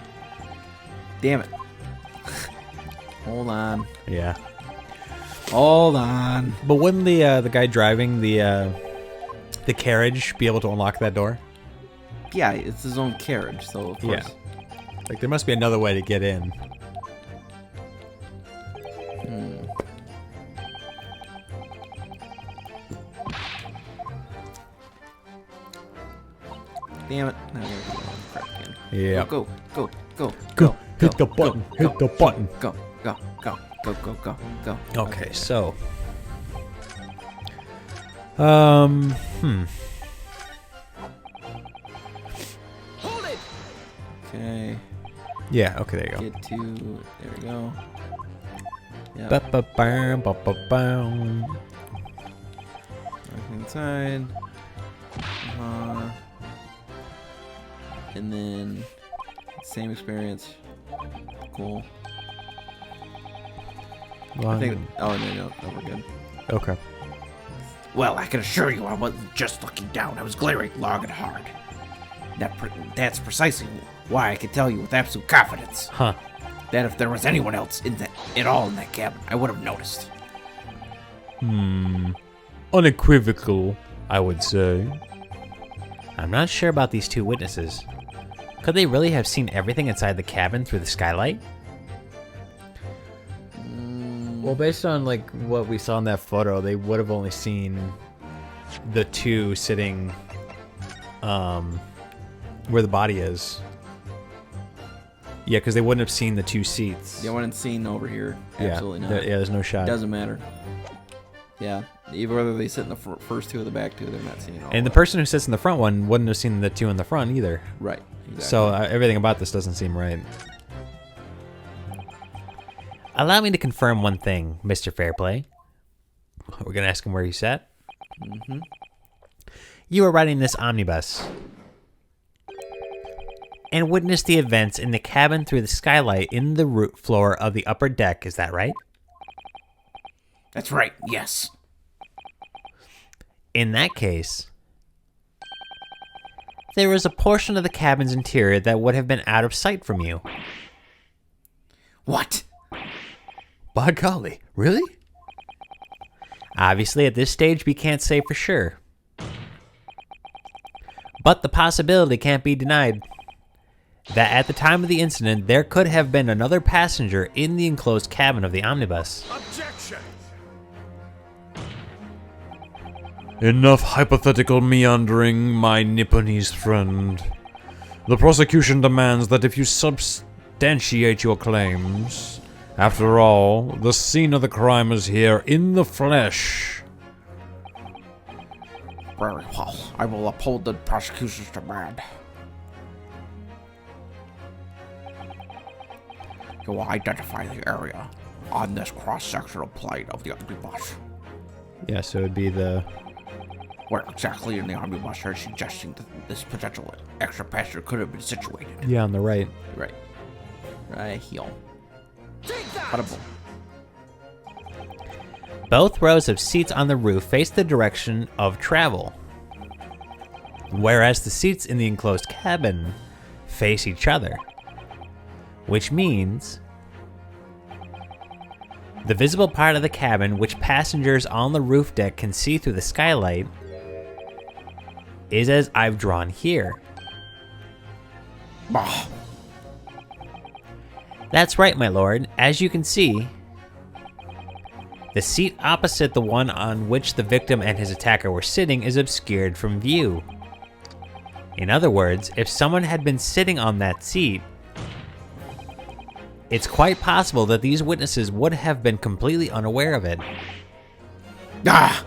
[SPEAKER 1] Damn it. Hold on.
[SPEAKER 3] Yeah.
[SPEAKER 1] Hold on.
[SPEAKER 3] But wouldn't the guy driving the carriage be able to unlock that door?
[SPEAKER 1] Yeah, it's his own carriage, so of course.
[SPEAKER 3] Like, there must be another way to get in.
[SPEAKER 1] Damn it. Now I gotta do all the crap again.
[SPEAKER 3] Yeah.
[SPEAKER 1] Go.
[SPEAKER 3] Hit the button. Hit the button.
[SPEAKER 1] Go.
[SPEAKER 3] Okay, so.
[SPEAKER 1] Okay.
[SPEAKER 3] Yeah, okay, there you go.
[SPEAKER 1] Get to. There we go. Yeah.
[SPEAKER 3] Ba-ba-bam, ba-ba-bam.
[SPEAKER 1] Back inside. And then same experience. Cool. I think. Oh no, we're good.
[SPEAKER 3] Okay.
[SPEAKER 4] Well, I can assure you I wasn't just looking down. I was glaring long and hard. That's precisely why I can tell you with absolute confidence
[SPEAKER 3] Huh.
[SPEAKER 4] that if there was anyone else at all in that cabin, I would have noticed.
[SPEAKER 3] Unequivocal, I would say. I'm not sure about these two witnesses. Could they really have seen everything inside the cabin through the skylight? Well, based on like what we saw in that photo, they would have only seen the two sitting where the body is. Yeah, because they wouldn't have seen the two seats.
[SPEAKER 1] Yeah, I wouldn't seen over here. Absolutely not.
[SPEAKER 3] There's no shot.
[SPEAKER 1] Doesn't matter. Yeah, even whether they sit in the first two or the back two, they're not seeing it all.
[SPEAKER 3] And the person who sits in the front one wouldn't have seen the two in the front either.
[SPEAKER 1] Right. Exactly.
[SPEAKER 3] So everything about this doesn't seem right. Allow me to confirm one thing, Mr. Fairplay. We're going to ask him where he sat.
[SPEAKER 1] Mm-hmm.
[SPEAKER 3] You were riding this omnibus and witnessed the events in the cabin through the skylight in the root floor of the upper deck, is that right?
[SPEAKER 4] That's right, yes.
[SPEAKER 3] In that case, there is a portion of the cabin's interior that would have been out of sight from you.
[SPEAKER 4] What?
[SPEAKER 3] By golly, really? Obviously, at this stage, we can't say for sure. But the possibility can't be denied that at the time of the incident, there could have been another passenger in the enclosed cabin of the omnibus.
[SPEAKER 2] Objection! Enough hypothetical meandering, my Nipponese friend. The prosecution demands that if you substantiate your claims, after all, the scene of the crime is here in the flesh.
[SPEAKER 4] Very well. I will uphold the prosecution's demand. You will identify the area on this cross-sectional plane of the omnibus.
[SPEAKER 3] Yeah, so it'd be the...
[SPEAKER 4] Where exactly in the omnibus are you suggesting that this potential extra passenger could have been situated?
[SPEAKER 3] Yeah, on the right.
[SPEAKER 1] Right. Right here.
[SPEAKER 5] Take that!
[SPEAKER 1] Bada boom.
[SPEAKER 3] Both rows of seats on the roof face the direction of travel, whereas the seats in the enclosed cabin face each other, which means the visible part of the cabin, which passengers on the roof deck can see through the skylight, is as I've drawn here.
[SPEAKER 4] Bah.
[SPEAKER 3] That's right, my lord. As you can see, the seat opposite the one on which the victim and his attacker were sitting is obscured from view. In other words, if someone had been sitting on that seat, it's quite possible that these witnesses would have been completely unaware of it.
[SPEAKER 4] Ah.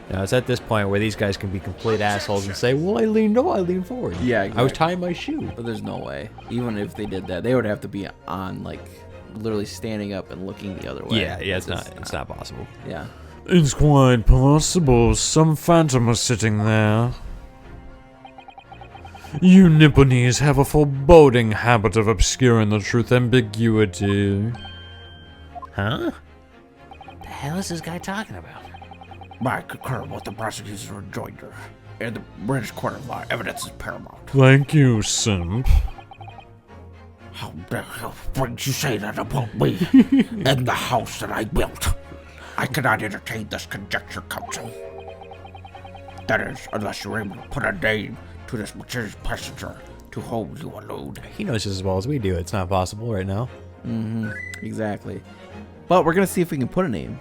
[SPEAKER 3] Now, it's at this point where these guys can be complete assholes and say, well, I leaned forward.
[SPEAKER 1] Yeah,
[SPEAKER 3] I was
[SPEAKER 1] exactly.
[SPEAKER 3] tying my shoe.
[SPEAKER 1] But there's no way. Even if they did that, they would have to be on, like, literally standing up and looking the other way.
[SPEAKER 3] Yeah, it's not possible.
[SPEAKER 1] Yeah.
[SPEAKER 2] It's quite possible some phantom is sitting there. You Nipponese have a foreboding habit of obscuring the truth ambiguity.
[SPEAKER 3] Huh? The hell is this guy talking about?
[SPEAKER 4] I concur with the prosecutor's rejoinder. In the British court of law, evidence is paramount.
[SPEAKER 2] Thank you, simp.
[SPEAKER 4] How dare you say that about me in the house that I built? I cannot entertain this conjecture, counsel. That is, unless you're able to put a name to this mysterious passenger to whom you allude.
[SPEAKER 3] He knows just as well as we do. It's not possible right now.
[SPEAKER 1] Exactly. But we're going to see if we can put a name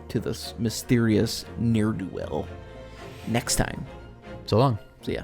[SPEAKER 1] to this mysterious ne'er-do-well next time.
[SPEAKER 3] So long.
[SPEAKER 1] So, yeah.